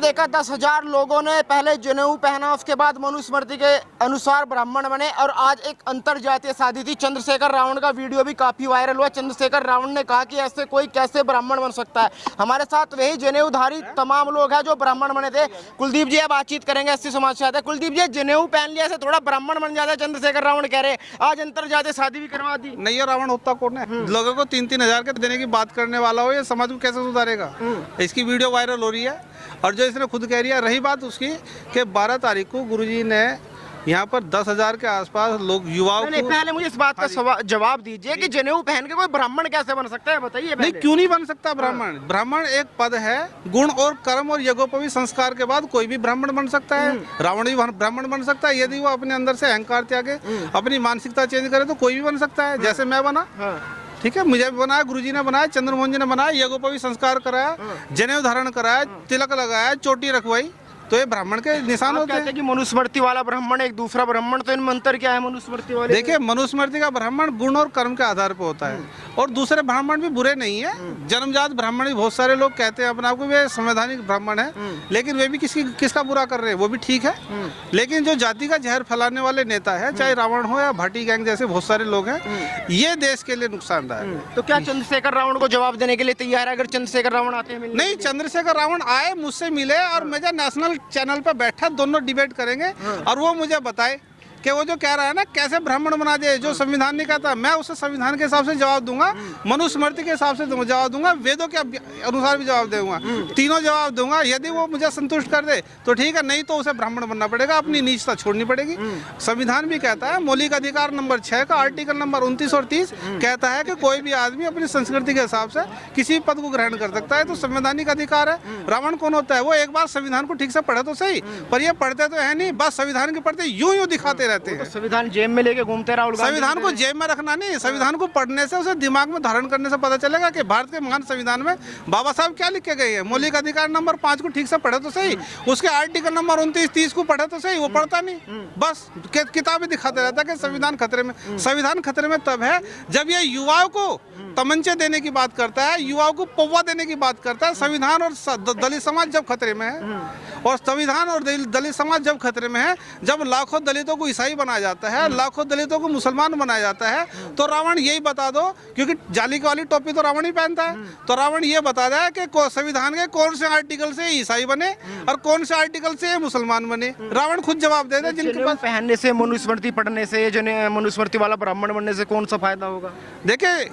देखा 10,000 लोगों ने पहले जनेऊ पहना, उसके बाद मनुस्मृति के अनुसार ब्राह्मण बने और आज एक अंतरजातीय शादी थी। चंद्रशेखर रावण का वीडियो भी काफी वायरल हुआ। चंद्रशेखर रावण ने कहा कि ऐसे कोई कैसे ब्राह्मण बन सकता है। हमारे साथ वही जनेऊधारी तमाम लोग हैं जो ब्राह्मण बने थे। कुलदीप जी, बातचीत करेंगे एससी समाज से आते हैं। कुलदीप जी, जनेऊ पहन लिया से थोड़ा ब्राह्मण बन जाता है, चंद्रशेखर रावण कह रहे आज अंतरजातीय शादी भी करवा दी। नहीं, ये रावण होता कौन है? लोगों को 3-3 हजार के देने की बात करने वाला हो, ये समाज को कैसे सुधारेगा? इसकी वीडियो वायरल हो रही है और जो इसने खुद कह रही है। रही बात उसकी कि 12 तारीख को गुरुजी ने यहाँ पर 10,000 के आसपास लोग युवाओं को। पहले मुझे इस बात का जवाब दीजिए कि जनेऊ पहन के कोई ब्राह्मण कैसे बन सकता है, बताइए। नहीं, क्यों नहीं बन सकता ब्राह्मण? ब्राह्मण एक पद है। गुण और कर्म और यज्ञोपवी संस्कार के बाद कोई भी ब्राह्मण बन सकता है। रावण भी ब्राह्मण बन सकता है यदि वो अपने अंदर से अहंकार त्यागे, अपनी मानसिकता चेंज करे तो कोई भी बन सकता है। जैसे मैं बना, ठीक है, मुझे भी बनाया, गुरुजी ने बनाया, चंद्रमोहन जी ने बनाया, यज्ञोपवी संस्कार कराया, जनेऊ धारण कराया, तिलक लगाया, चोटी रखवाई, तो ये ब्राह्मण के निशान होते हैं। कि मनुस्मृति वाला ब्राह्मण एक दूसरा ब्राह्मण, तो इनमें अंतर क्या है मनुस्मृति वाले? देखिए, मनुस्मृति का ब्राह्मण गुण और कर्म के आधार पर होता है और दूसरे ब्राह्मण भी बुरे नहीं है। जन्मजात ब्राह्मण भी बहुत सारे लोग कहते हैं अपने आप को वे संवैधानिक ब्राह्मण है, लेकिन वे भी किसका बुरा कर रहे हैं, वो भी ठीक है। लेकिन जो जाति का जहर फैलाने वाले नेता है, चाहे रावण हो या भाटी गैंग जैसे बहुत सारे लोग हैं, ये देश के लिए नुकसानदायक है। तो क्या चंद्रशेखर रावण को जवाब देने के लिए तैयार है अगर चंद्रशेखर रावण आते हैं? नहीं, चंद्रशेखर रावण आए, मुझसे मिले और मेजर नेशनल चैनल पर बैठा, दोनों डिबेट करेंगे और वो मुझे बताए कि वो जो कह रहा है ना कैसे ब्राह्मण बना दे, जो संविधान नहीं कहता, मैं उसे संविधान के हिसाब से जवाब दूंगा, मनुस्मृति के हिसाब से जवाब दूंगा, वेदों के अनुसार भी जवाब दूंगा, तीनों जवाब दूंगा। यदि वो मुझे संतुष्ट कर दे तो ठीक है, नहीं तो उसे ब्राह्मण बनना पड़ेगा, अपनी नीचता छोड़नी पड़ेगी। संविधान भी कहता है, मौलिक अधिकार नंबर 6 का आर्टिकल नंबर 29 और 30 कहता है कि कोई भी आदमी अपनी संस्कृति के हिसाब से किसी पद को ग्रहण कर सकता है, तो संवैधानिक अधिकार है। रावण कौन होता है? वो एक बार संविधान को ठीक से पढ़े तो सही, पर ये पढ़ते तो है नहीं, बस संविधान के पढ़ते यूं दिखाते रहते हैं। संविधान जेब में लेके घूमते राहुल गांधी। संविधान को जेब में रखना नहीं, संविधान को पढ़ने से, उसे दिमाग में धारण करने से पता चलेगा कि भारत के महान संविधान में बाबा साहब क्या लिख के गए हैं। मौलिक अधिकार नंबर 5 को ठीक से पढ़े तो सही, उसके आर्टिकल नंबर 29-30 को पढ़े तो सही, वो पढ़ता नहीं, बस किताबें दिखाते रहता है कि संविधान खतरे में। संविधान खतरे में तब है जब ये युवाओं को तमंचे देने की बात करता है, युवाओं को पौवा देने की बात करता है। संविधान और दलित समाज जब खतरे में है, और संविधान और दलित समाज जब खतरे में है, जब लाखों दलितों को ईसाई बनाया जाता है, लाखों दलितों को मुसलमान बनाया जाता है, तो रावण यही बता दो, क्योंकि जाली वाली टोपी तो रावण ही पहनता है, तो रावण ये बता दे कि संविधान के कौन से आर्टिकल से ईसाई बने और कौन से आर्टिकल से मुसलमान बने। रावण खुद जवाब दे दे। जिनके पास पहनने से, मनुस्मृति पढ़ने से, मनुस्मृति वाला ब्राह्मण बनने से कौन सा फायदा होगा? देखिए,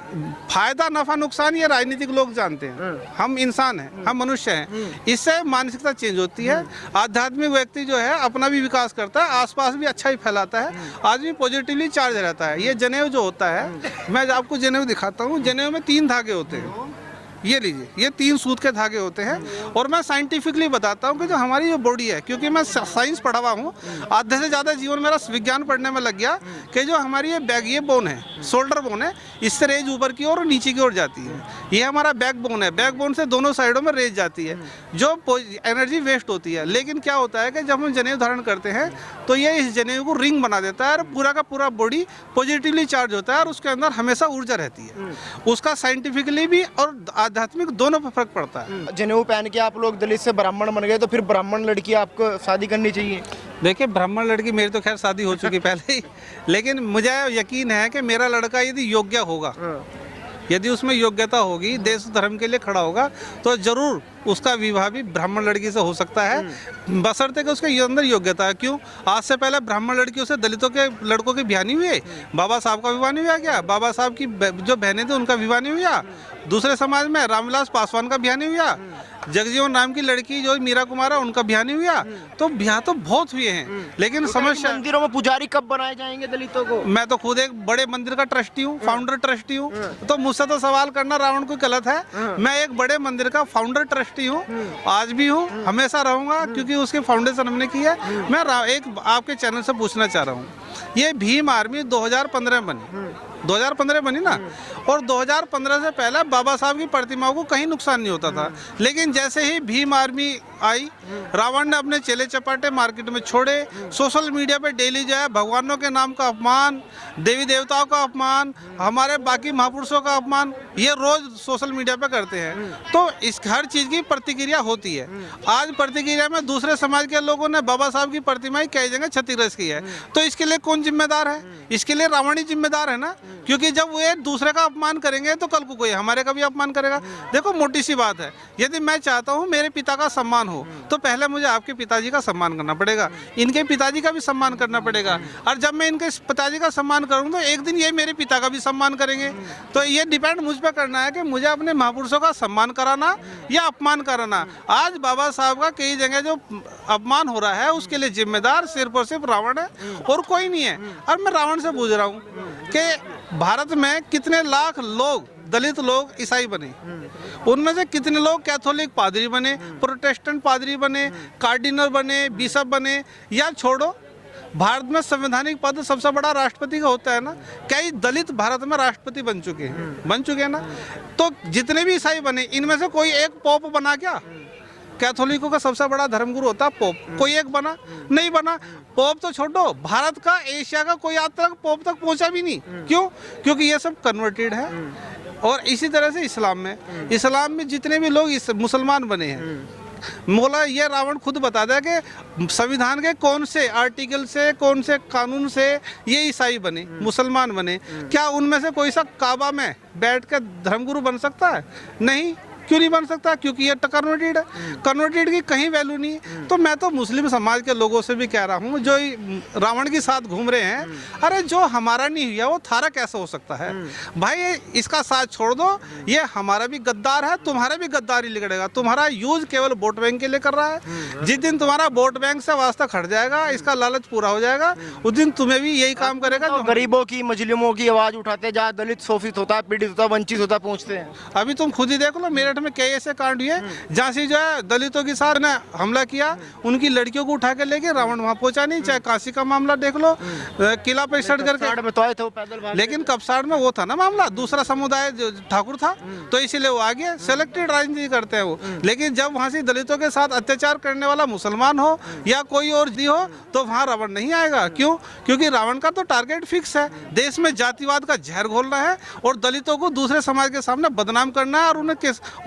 फायदा नफा नुकसान ये राजनीतिक लोग जानते हैं, हम इंसान हैं, हम मनुष्य हैं। इससे मानसिकता चेंज होती है, आध्यात्मिक व्यक्ति जो है अपना भी विकास करता है, आसपास भी अच्छा ही फैलाता है, आदमी पॉजिटिवली चार्ज रहता है। ये जनेऊ जो होता है, मैं आपको जनेऊ दिखाता हूँ। जनेऊ में 3 धागे होते हैं, ये लीजिए, ये 3 सूत के धागे होते हैं। और मैं साइंटिफिकली बताता हूँ कि जो हमारी जो बॉडी है, क्योंकि मैं साइंस पढ़ा हुआ हूँ, आधे से ज़्यादा जीवन मेरा विज्ञान पढ़ने में लग गया, कि जो हमारी ये बोन है, शोल्डर बोन है, इससे रेज ऊपर की ओर और नीचे की ओर जाती है। ये हमारा बैक बोन है, बैक बोन से दोनों साइडों में रेज जाती है, जो एनर्जी वेस्ट होती है। लेकिन क्या होता है कि जब हम जनेऊ धारण करते हैं तो ये इस जनेऊ को रिंग बना देता है और पूरा का पूरा बॉडी पॉजिटिवली चार्ज होता है और उसके अंदर हमेशा ऊर्जा रहती है। उसका साइंटिफिकली भी और आध्यात्मिक दोनों पर फर्क पड़ता है। जनेऊ पहन के आप लोग दलित से ब्राह्मण बन गए, तो फिर ब्राह्मण लड़की आपको शादी करनी चाहिए? देखिए, ब्राह्मण लड़की, मेरी तो खैर शादी हो चुकी पहले ही, लेकिन मुझे यकीन है कि मेरा लड़का यदि योग्य होगा, यदि उसमें योग्यता होगी, देश धर्म के लिए खड़ा होगा, तो जरूर उसका विवाह भी ब्राह्मण लड़की से हो सकता है, बशर्ते कि उसके अंदर योग्यता है। क्यों? आज से पहले ब्राह्मण लड़कियों से दलितों के लड़कों की ब्याह नहीं हुई, बाबा साहब का विवाह नहीं हुआ क्या? बाबा साहब की जो बहनें थी उनका विवाह नहीं हुआ? दूसरे समाज में रामविलास पासवान का ब्याह नहीं हुआ? जगजीवन राम की लड़की जो मीरा कुमार है उनका ब्याह नहीं हुआ? तो ब्याह तो बहुत हुए हैं, लेकिन समस्या, मंदिरों में पुजारी कब बनाए जाएंगे दलितों को? मैं तो खुद एक बड़े मंदिर का ट्रस्टी हूँ, फाउंडर ट्रस्टी हूँ, तो मुझसे तो सवाल करना रावण को गलत है। मैं एक बड़े मंदिर का फाउंडर ट्रस्टी हूँ, आज भी हूँ, हमेशा रहूंगा, क्योंकि उसकी फाउंडेशन हमने की है। मैं एक आपके चैनल से पूछना चाह रहा हूँ, ये भीम आर्मी 2015 में बनी, 2015 बनी ना, और 2015 से पहले बाबा साहब की प्रतिमाओं को कहीं नुकसान नहीं होता था। लेकिन जैसे ही भीम आर्मी आई, रावण ने अपने चेले चपाटे मार्केट में छोड़े, सोशल मीडिया पे डेली जो है भगवानों के नाम का अपमान, देवी देवताओं का अपमान, हमारे बाकी महापुरुषों का अपमान, ये रोज सोशल मीडिया पे करते हैं। तो इस हर चीज की प्रतिक्रिया होती है। आज प्रतिक्रिया में दूसरे समाज के लोगों ने बाबा साहब की प्रतिमा ही कई जगह क्षतिग्रस्त की है। तो इसके लिए कौन जिम्मेदार है? इसके लिए रावण ही जिम्मेदार है ना, क्योंकि जब वो दूसरे का अपमान करेंगे तो कल को कोई हमारे का भी अपमान करेगा। देखो मोटी सी बात है, यदि मैं चाहता हूँ मेरे पिता का सम्मान हो, तो पहले मुझे आपके पिताजी का सम्मान करना पड़ेगा, इनके पिताजी का भी सम्मान करना पड़ेगा, और जब मैं इनके पिताजी का सम्मान करूँ तो एक दिन ये मेरे पिता का भी सम्मान करेंगे। तो ये डिपेंड मुझ पर करना है कि मुझे अपने महापुरुषों का सम्मान कराना या अपमान कराना। आज बाबा साहब का कई जगह जो अपमान हो रहा है उसके लिए जिम्मेदार सिर्फ और सिर्फ रावण है और कोई नहीं है। और मैं रावण से पूछ रहा हूँ कि भारत में कितने लाख लोग, दलित लोग ईसाई बने, उनमें से कितने लोग कैथोलिक पादरी बने, प्रोटेस्टेंट पादरी बने, कार्डिनल बने, बिशप बने, या छोड़ो भारत में संवैधानिक पद सबसे बड़ा राष्ट्रपति का होता है ना, कई दलित भारत में राष्ट्रपति बन चुके हैं ना। तो जितने भी ईसाई बने इनमें से कोई एक पोप बना क्या? कैथोलिकों का सबसे बड़ा धर्मगुरु होता है पोप, कोई एक बना? नहीं बना। पोप तो छोड़ो, भारत का, एशिया का कोई आज तक पोप तक पहुंचा भी नहीं। क्यों? क्योंकि ये सब कन्वर्टेड है। और इसी तरह से इस्लाम में जितने भी लोग मुसलमान बने हैं, मौला ये रावण खुद बताता है कि संविधान के कौन से आर्टिकल से, कौन से कानून से ये ईसाई बने, मुसलमान बने। क्या उनमें से कोई सा काबा में बैठ कर धर्मगुरु बन सकता है? नहीं। क्यों नहीं बन सकता? क्योंकि ये कन्वर्टेड है। कन्वर्टेड की कहीं वैल्यू नहीं है। तो मैं तो मुस्लिम समाज के लोगों से भी कह रहा हूँ जो रावण के साथ घूम रहे हैं, अरे जो हमारा नहीं हुआ वो थारा कैसे हो सकता है? भाई इसका साथ छोड़ दो, ये हमारा भी गद्दार है, तुम्हारा भी गद्दारी लिखड़ेगा। तुम्हारा यूज केवल वोट बैंक के लिए कर रहा है। जिस दिन तुम्हारा वोट बैंक से वास्ता खट जाएगा, इसका लालच पूरा हो जाएगा, उस दिन तुम्हें भी यही काम करेगा। तो गरीबों की, मजलूमों की आवाज उठाते, जहाँ दलित शोषित होता है, पीड़ित होता है, वंचित होता है, पहुँचते हैं। अभी तुम खुद ही देख लो, मेरठ में कई ऐसे कांड हुए जहाँ से जो है दलितों के साथ ने हमला किया, उनकी लड़कियों को उठा के लेके रावण वहां पहुंचा नहीं। चाहे काशी का मामला देख लो, किला पे सड़ करके में तो आए थे वो पैदल भाग, लेकिन कपसाड़ में वो था ना मामला, दूसरा समुदाय ठाकुर था, तो इसीलिए वो आ गया। सेलेक्टेड राजनीति करते हैं वो। लेकिन जब वहां से दलितों के साथ अत्याचार करने वाला मुसलमान हो या कोई और हो, तो वहां रावण नहीं आएगा। क्यों? क्योंकि रावण का तो टारगेट फिक्स है, देश में जातिवाद का जहर घोलना है और दलितों को दूसरे समाज के सामने बदनाम करना है और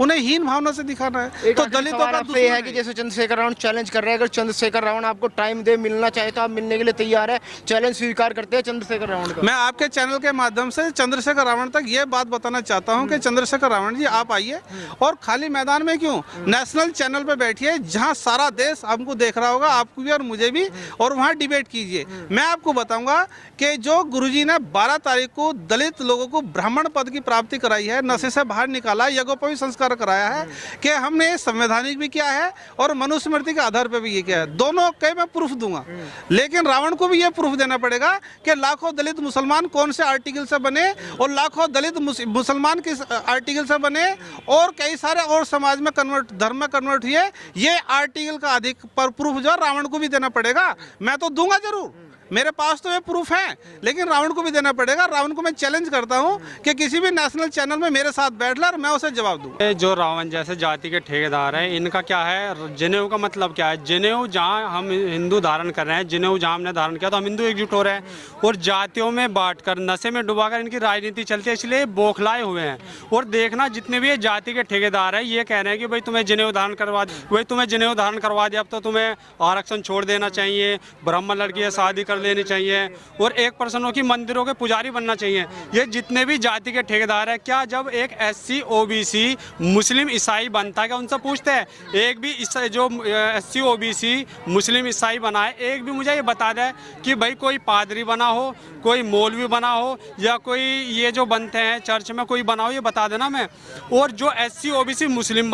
उन्हें हीन भावना से दिखाना है। तो दलितों का ये है कि जैसे चंद्रशेखर रावण चैलेंज कर रहे हैं, अगर चंद्रशेखर रावण आपको टाइम दे, मिलना चाहे तो आप मिलने के लिए तैयार है? चैलेंज स्वीकार करते हैं चंद्रशेखर रावण का? मैं आपके चैनल के माध्यम से चंद्रशेखर रावण तक ये बात बताना चाहता हूं कि चंद्रशेखर रावण जी आप आइए, और खाली मैदान में क्यों, नेशनल चैनल पे बैठिए जहां सारा देश हमको देख रहा होगा, आपको भी और मुझे भी, और वहां डिबेट कीजिए। मैं आपको बताऊंगा कि जो गुरुजी ने 12 तारीख को दलित लोगों को ब्राह्मण पद की प्राप्ति कराई है, नशे से बाहर निकाला, यज्ञोपवीत संस्कार कराया है, कि हमने संवैधानिक भी किया है और मनुस्मृति के आधार पर भी ये किया है। दोनों के मैं प्रूफ दूंगा। लेकिन रावण को भी ये प्रूफ देना पड़ेगा कि लाखों दलित मुसलमान कौन से आर्टिकल से बने, और लाखों दलित मुसलमान किस आर्टिकल से बने, और कई सारे और समाज में धर्म में कन्वर्ट हुए, ये आर्टिकल का अधिक पर प्रूफ जो रावण को भी देना पड़ेगा। मैं तो दूंगा जरूर, मेरे पास तो ये प्रूफ है, लेकिन रावण को भी देना पड़ेगा। रावण को मैं चैलेंज करता हूं कि किसी भी नेशनल चैनल में मेरे साथ बैठ ले और मैं उसे जवाब दूं। जो रावण जैसे जाति के ठेकेदार हैं, इनका क्या है, जनेऊ का मतलब क्या है? जनेऊ जहां हम हिंदू धारण कर रहे हैं, जनेऊ जहां हमने धारण किया तो हम हिंदू एकजुट हो रहे हैं, और जातियों में बांटकर, नशे में डुबाकर इनकी राजनीति चलती है, इसलिए बौखलाए हुए हैं। और देखना जितने भी ये जाति के ठेकेदार हैं, ये कह रहे हैं कि भाई तुम्हें जनेऊ धारण करवा, भाई तुम्हें जनेऊ धारण करवा दिया, अब तो तुम्हें आरक्षण छोड़ देना चाहिए, ब्राह्मण लड़की है शादी कर लेनी चाहिए, और 1% की मंदिरों के पुजारी बनना चाहिए। ये जितने भी जाति के ठेकेदार है, क्या जब एक SC OBC मुस्लिम ईसाई बनता है, क्या उनसे पूछते हैं? एक भी जो SC OBC मुस्लिम ईसाई बना है, एक भी मुझे ये बता दे कि भाई कोई पादरी बना हो, कोई मौलवी बना हो, या कोई ये जो बनते हैं चर्च में कोई बना हो, ये बता देना मैं। और जो SC OBC मुस्लिम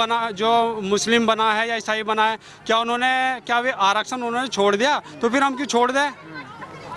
बना है या ईसाई बना है, क्या वे आरक्षण उन्होंने छोड़ दिया? तो फिर हम क्यों छोड़ दें?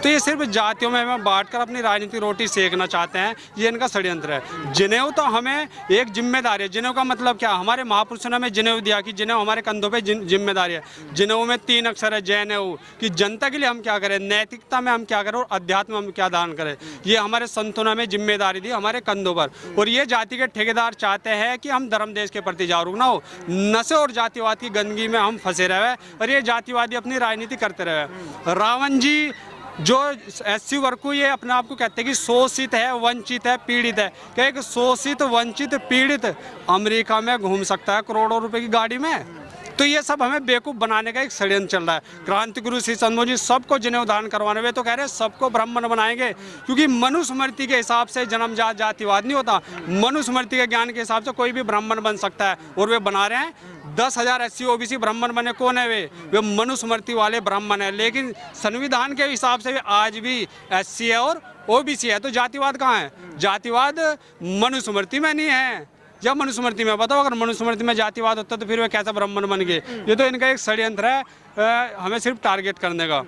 तो ये सिर्फ जातियों में हमें बांटकर अपनी राजनीतिक रोटी सेकना चाहते हैं, ये इनका षड्यंत्र है। जनेऊ तो हमें एक जिम्मेदारी है। जनेऊ का मतलब क्या, हमारे महापुरुषों ने हमें जनेऊ दिया कि जनेऊ हमारे कंधों पे जिम्मेदारी है। जनेऊ में 3 अक्षर है जनेऊ, कि जनता के लिए हम क्या करें, नैतिकता में हम क्या करें और अध्यात्म में हम क्या दान करें। ये हमारे संतों ने हमें जिम्मेदारी दी हमारे कंधों पर। और ये जाति के ठेकेदार चाहते हैं कि हम धर्म देश के प्रति जागरूक ना हो, नशे और जातिवाद की गंदगी में हम फंसे रहे और ये जातिवादी अपनी राजनीति करते रहे। रावण जी जो SC वर्ग को ये अपने आप को कहते हैं कि शोषित है, वंचित है, पीड़ित है, क्या एक शोषित वंचित पीड़ित अमेरिका में घूम सकता है करोड़ों रुपए की गाड़ी में? तो ये सब हमें बेवकूफ़ बनाने का एक षड्यंत्र चल रहा है। क्रांति गुरु श्री चंद्र जी सबको जनेऊ धारण करवाने में तो कह रहे हैं सबको ब्राह्मण बनाएंगे, क्योंकि मनुस्मृति के हिसाब से जन्मजात जातिवाद नहीं होता। मनुस्मृति के ज्ञान के हिसाब से कोई भी ब्राह्मण बन सकता है और वे बना रहे हैं। 10,000 SC OBC ब्राह्मण बने, कौन है वे मनुस्मृति वाले ब्राह्मण है। लेकिन संविधान के हिसाब से आज भी SC है और OBC है, तो जातिवाद कहाँ है? जातिवाद मनुस्मृति में नहीं है। जब मनुस्मृति में बताओ, अगर मनुस्मृति में जातिवाद होता तो फिर वे कैसे ब्राह्मण बन गए? ये तो इनका एक षड्यंत्र है हमें सिर्फ टारगेट करने का।